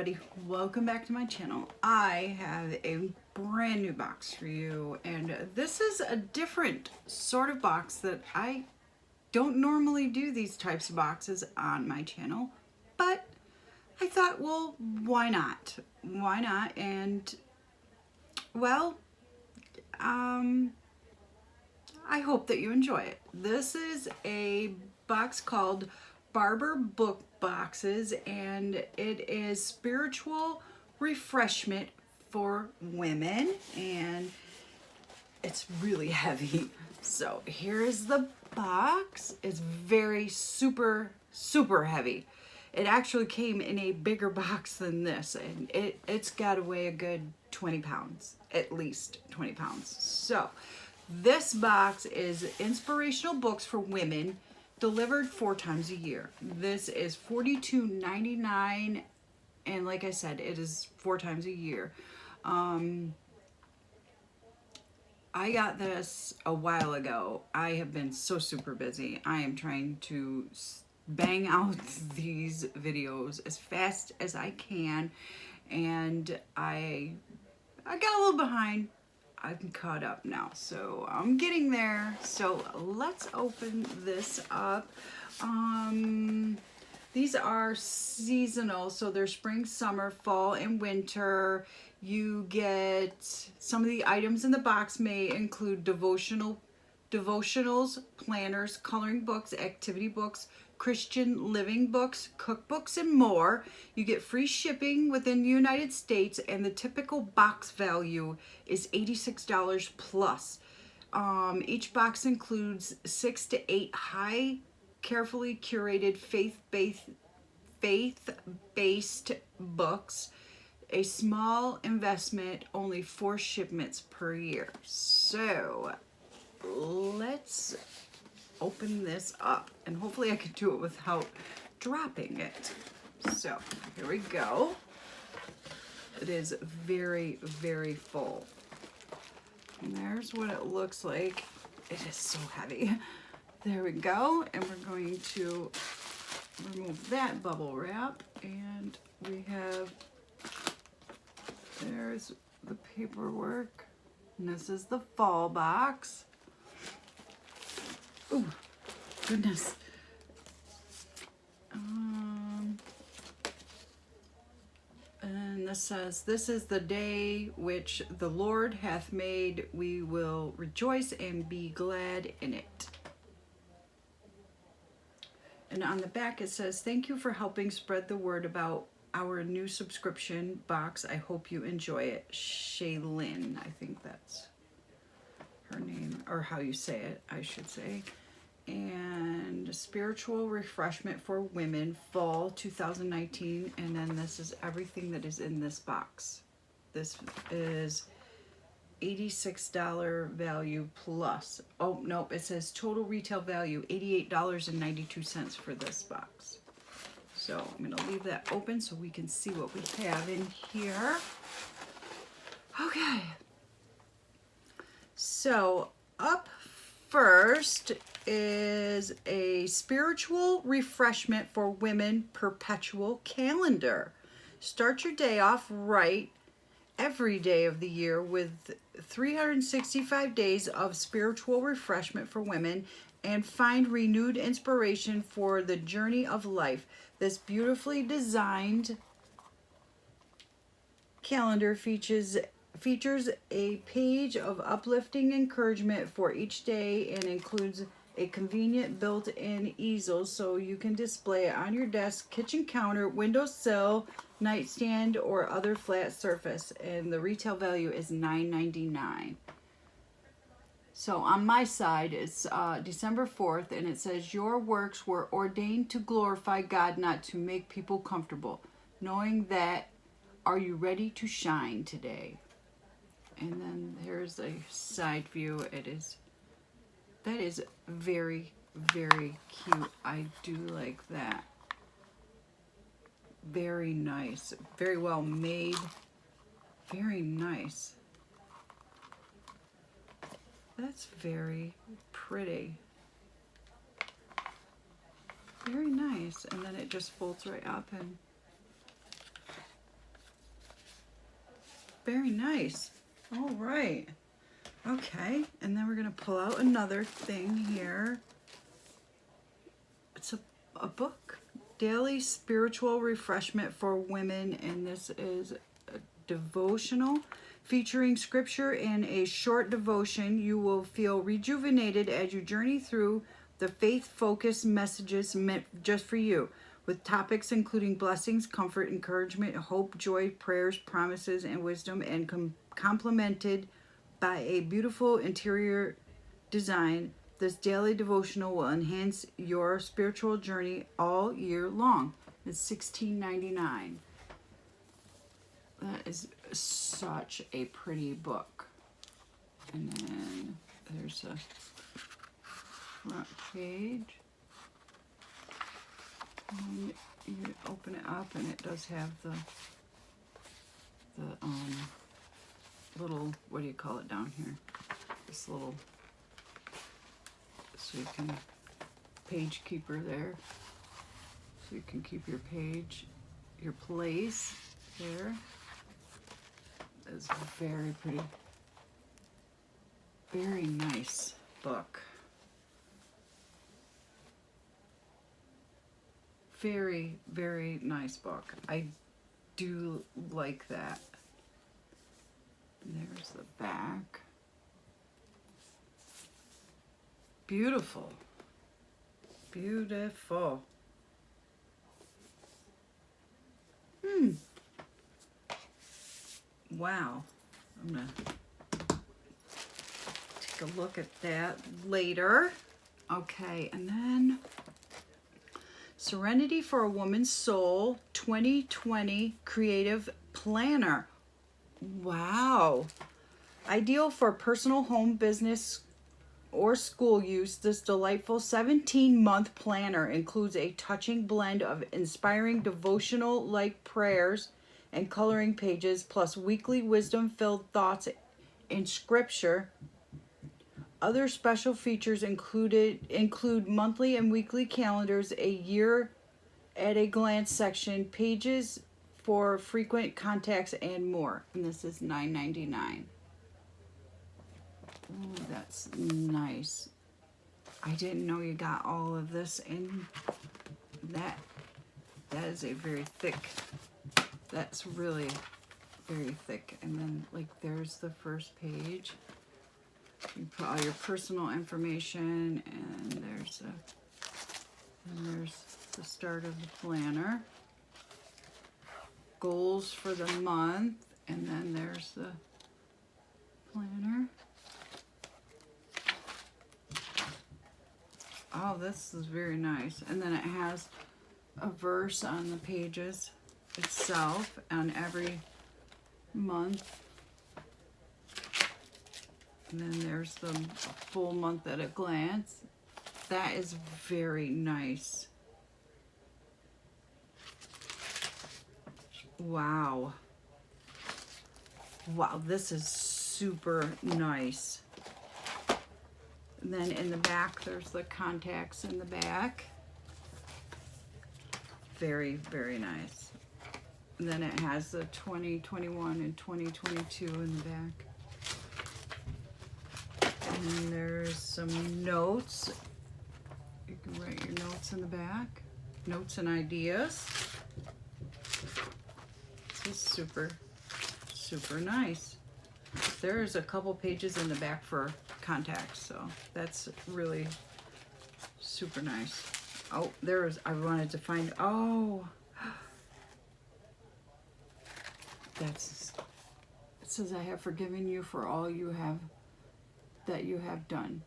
everybody, welcome back to my channel. I have a brand new box for you, and this is a different sort of box that I don't normally do these types of boxes on my channel, but I thought, well, why not? Why not? And well, I hope that you enjoy it. This is a box called Barber Book Boxes, and it is Spiritual Refreshment for women, and it's really heavy. So here's the box. It's very super heavy. It actually came in a bigger box than this, and it's got to weigh a good 20 pounds, at least 20 pounds. So this box is inspirational books for women delivered 4 times a year. This is $42.99, and like I said, it is 4 times a year. I got this a while ago. I have been so super busy. I am trying to bang out these videos as fast as I can, and I got a little behind. I'm caught up now, so I'm getting there. So let's open this up. These are seasonal, so they're spring, summer, fall, and winter. You get some of the items in the box may include devotionals, planners, coloring books, activity books, Christian living books, cookbooks, and more. You get free shipping within the United States, and the typical box value is $86 plus. Each box includes 6 to 8 carefully curated faith-based books. A small investment, only 4 shipments per year. So let's open this up, and hopefully I can do it without dropping it. So here we go. It is very full. And there's what it looks like. It is so heavy. There we go, and we're going to remove that bubble wrap, and we have, there's the paperwork, and this is the fall box. Oh, goodness. And this says, "This is the day which the Lord hath made. We will rejoice and be glad in it." And on the back it says, "Thank you for helping spread the word about our new subscription box. I hope you enjoy it. Shaylin." I think that's her name, or how you say it, I should say. And Spiritual Refreshment for Women, Fall 2019. And then this is everything that is in this box. This is $86 value plus. Oh, nope, it says total retail value, $88.92 for this box. So I'm going to leave that open so we can see what we have in here. Okay. So up first is a Spiritual Refreshment for Women Perpetual Calendar. Start your day off right every day of the year with 365 days of spiritual refreshment for women, and find renewed inspiration for the journey of life. This beautifully designed calendar features a page of uplifting encouragement for each day, and includes a convenient built-in easel so you can display it on your desk, kitchen counter, windowsill, nightstand, or other flat surface. And the retail value is $9.99. So on my side, it's December 4th, and it says, "Your works were ordained to glorify God, not to make people comfortable. Knowing that, are you ready to shine today?" And then here's a side view. That is very cute. I do like that. Very nice. Very well made. Very nice. That's very pretty. Very nice. And then it just folds right up, and Very nice. All right. Okay, and then we're going to pull out another thing here. It's a book. Daily Spiritual Refreshment for Women, and this is a devotional featuring scripture and a short devotion. You will feel rejuvenated as you journey through the faith-focused messages meant just for you, with topics including blessings, comfort, encouragement, hope, joy, prayers, promises, and wisdom, and complemented by a beautiful interior design. This daily devotional will enhance your spiritual journey all year long. It's $16.99. That is such a pretty book. And then there's a front page. And you open it up, and it does have the little, what do you call it down here? This little, so you can, page keeper there. So you can keep your page, your place there. It's very pretty. Very nice book. Very, very nice book. I do like that. There's the back. Beautiful. Beautiful. Wow. I'm going to take a look at that later. Okay, and then Serenity for a Woman's Soul 2020 Creative Planner. Wow. Ideal for personal, home, business, or school use, this delightful 17-month planner includes a touching blend of inspiring devotional-like prayers and coloring pages, plus weekly wisdom-filled thoughts in scripture. Other special features include monthly and weekly calendars, a year at a glance section, pages for frequent contacts, and more. And this is $9.99. Ooh, that's nice. I didn't know you got all of this in that. That is a very thick. That's really very thick. And then, like, there's the first page. You put all your personal information, and there's the start of the planner. Goals for the month, and then there's the planner. Oh, this is very nice. And then it has a verse on the pages itself on every month. And then there's the full month at a glance. That is very nice. Wow. Wow, this is super nice. And then in the back, there's the contacts in the back. Very, very nice. And then it has the 2021 and 2022 in the back. And there's some notes. You can write your notes in the back. Notes and ideas. This is super, super nice. There's a couple pages in the back for contacts, so that's really super nice. Oh, I wanted to find, oh, it says, I have forgiven you for all that you have done.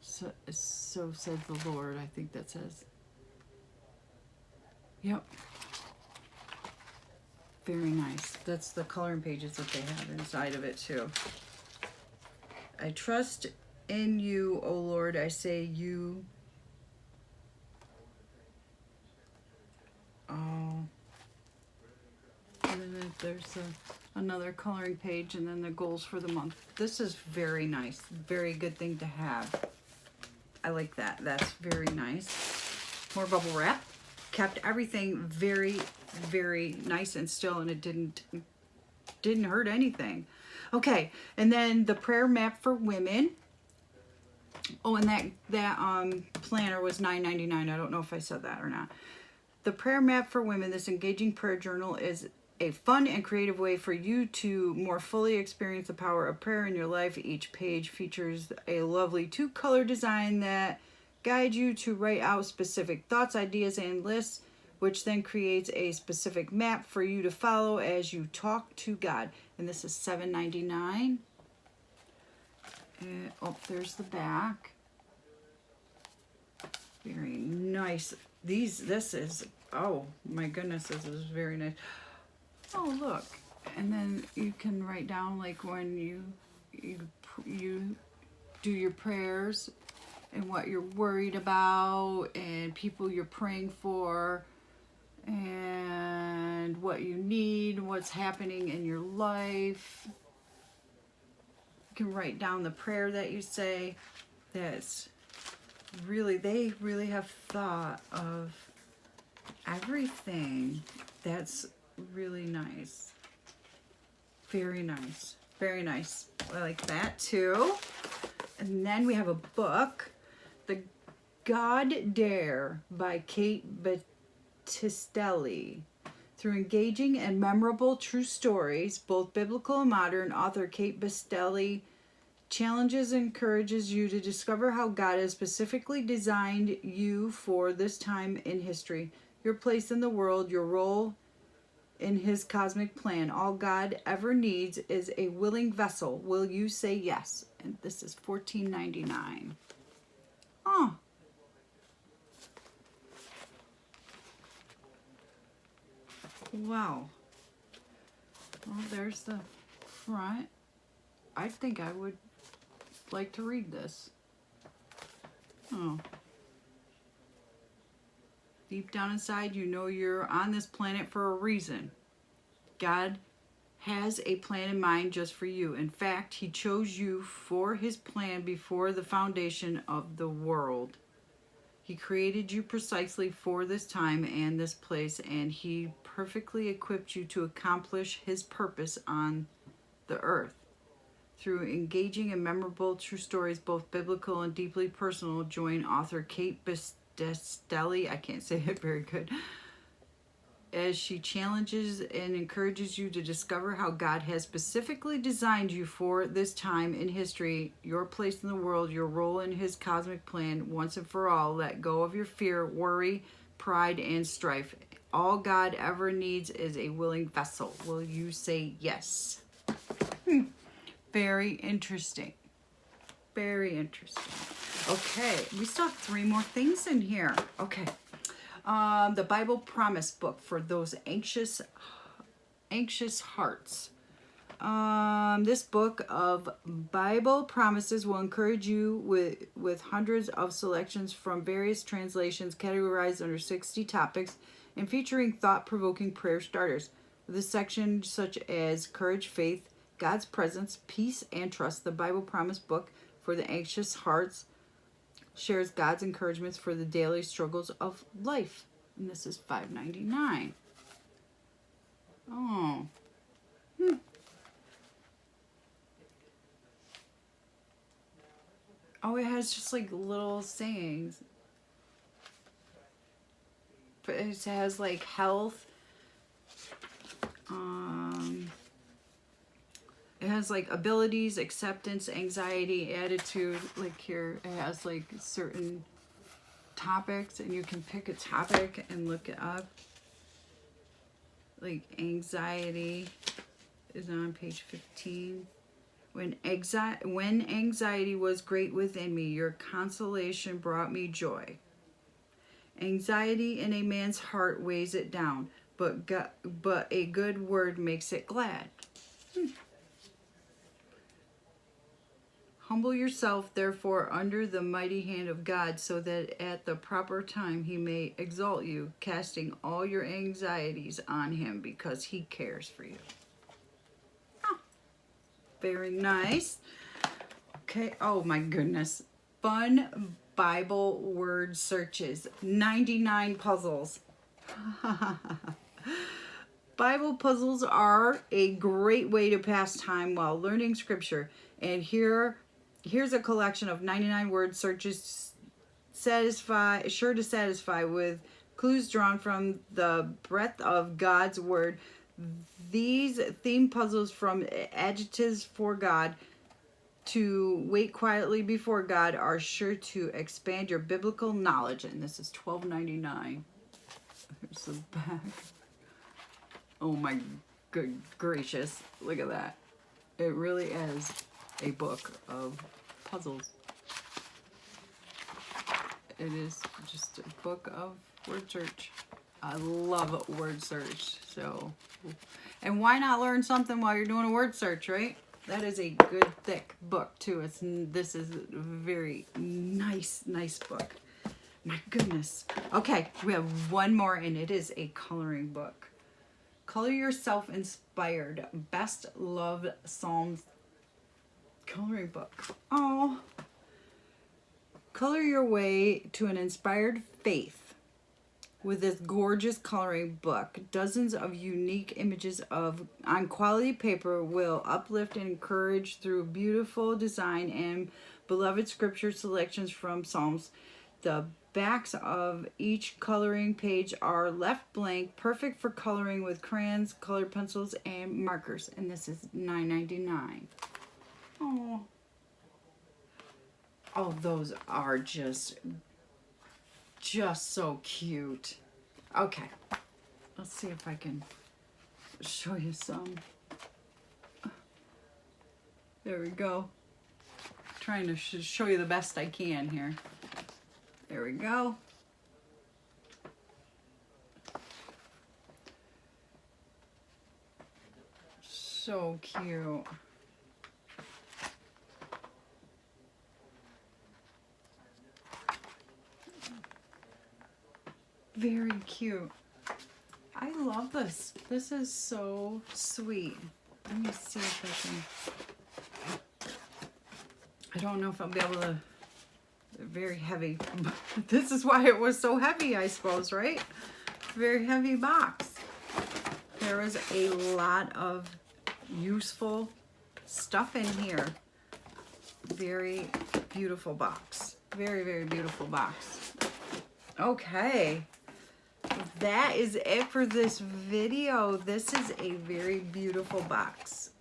So says the Lord, I think that says. Yep. Very nice. That's the coloring pages that they have inside of it too. I trust in you, O Lord. I say you. Oh. And then there's another coloring page, and then the goals for the month. This is very nice. Very good thing to have. I like that. That's very nice. More bubble wrap. Kept everything very, very nice and still, and it didn't didn't hurt anything. Okay, and then the prayer map for women. Oh, and that planner was $9.99. I don't know if I said that or not. The prayer map for women, this engaging prayer journal, is a fun and creative way for you to more fully experience the power of prayer in your life. Each page features a lovely 2-color design that guides you to write out specific thoughts, ideas, and lists, which then creates a specific map for you to follow as you talk to God. And this is $7.99. Oh, there's the back. Very nice. This is, oh my goodness, this is very nice. Oh, look. And then you can write down like when you do your prayers and what you're worried about and people you're praying for and what you need, what's happening in your life. You can write down the prayer that you say. That's really, they really have thought of everything. That's really nice. Very nice. Very nice. I like that too. And then we have a book, The God Dare by Kate Battistelli. Through engaging and memorable true stories, both biblical and modern, author Kate Battistelli challenges and encourages you to discover how God has specifically designed you for this time in history, your place in the world, your role in his cosmic plan. All God ever needs is a willing vessel. Will you say yes? And this is $14.99. Oh. Wow. Well, there's the front. I think I would like to read this. Oh. Deep down inside, you know you're on this planet for a reason. God has a plan in mind just for you. In fact, he chose you for his plan before the foundation of the world. He created you precisely for this time and this place, and he perfectly equipped you to accomplish his purpose on the earth. Through engaging and memorable true stories, both biblical and deeply personal, join author Kate Battistelli, I can't say it very good, as she challenges and encourages you to discover how God has specifically designed you for this time in history, your place in the world, your role in his cosmic plan. Once and for all, let go of your fear, worry, pride, and strife. All God ever needs is a willing vessel. Will you say yes? Very interesting. Very interesting. Okay, we still have 3 more things in here. Okay. The Bible Promise Book for those anxious hearts. This book of Bible promises will encourage you with hundreds of selections from various translations categorized under 60 topics and featuring thought-provoking prayer starters. With a section such as courage, faith, God's presence, peace, and trust, the Bible Promise Book for the anxious hearts shares God's encouragements for the daily struggles of life. And this is $5.99. Oh. Oh, it has just like little sayings. But it has like health. It has like abilities, acceptance, anxiety, attitude. Like here, it has like certain topics, and you can pick a topic and look it up. Like anxiety is on page 15. When anxiety was great within me, your consolation brought me joy. Anxiety in a man's heart weighs it down, but a good word makes it glad. Humble yourself, therefore, under the mighty hand of God, so that at the proper time he may exalt you, casting all your anxieties on him, because he cares for you. Oh, very nice. Okay, oh my goodness. Fun Bible word searches. 99 puzzles. Bible puzzles are a great way to pass time while learning scripture. And here's a collection of 99 word searches sure to satisfy with clues drawn from the breadth of God's word. These theme puzzles from adjectives for God to wait quietly before God are sure to expand your biblical knowledge. And this is $12.99. Here's the back. Oh my good gracious. Look at that. It really is a book of puzzles. It is just a book of word search. I love word search. So, and why not learn something while you're doing a word search, right? That is a good thick book too. This is a very nice book. My goodness. Okay, we have one more, and it is a coloring book. Color Yourself Inspired Best Loved Psalms coloring book. Oh, color your way to an inspired faith with this gorgeous coloring book. Dozens of unique images on quality paper will uplift and encourage through beautiful design and beloved scripture selections from Psalms. The backs of each coloring page are left blank, perfect for coloring with crayons, colored pencils, and markers. And this is $9.99. Oh. Oh, those are just so cute. Okay, let's see if I can show you some. There we go. Trying to show you the best I can here. There we go. So cute. Very cute. I love this. This is so sweet. Let me see if I can. I don't know if I'll be able to. They're very heavy. This is why it was so heavy, I suppose, right? Very heavy box. There is a lot of useful stuff in here. Very beautiful box. Very, very beautiful box. Okay. That is it for this video. This is a very beautiful box.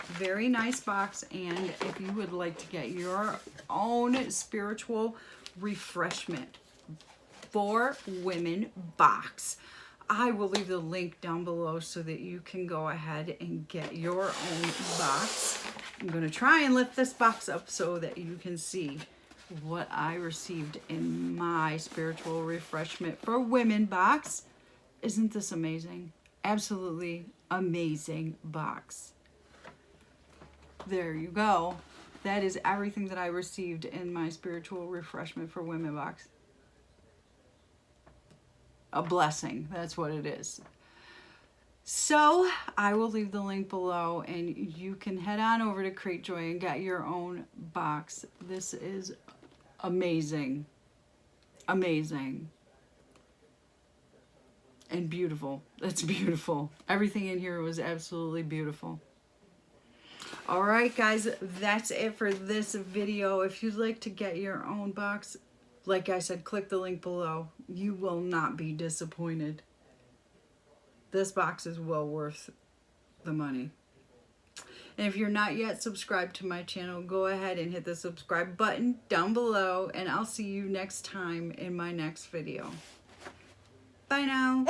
Very nice box. And if you would like to get your own Spiritual Refreshment for Women box, I will leave the link down below so that you can go ahead and get your own box. I'm going to try and lift this box up so that you can see what I received in my Spiritual Refreshment for Women box. Isn't this amazing? Absolutely amazing box. There you go. That is everything that I received in my Spiritual Refreshment for Women box. A blessing. That's what it is. So I will leave the link below and you can head on over to Crate Joy and get your own box. This is amazing. Amazing. And beautiful. It's beautiful. Everything in here was absolutely beautiful. All right, guys, that's it for this video. If you'd like to get your own box, like I said, click the link below. You will not be disappointed. This box is well worth the money. And if you're not yet subscribed to my channel, go ahead and hit the subscribe button down below, and I'll see you next time in my next video. Bye now.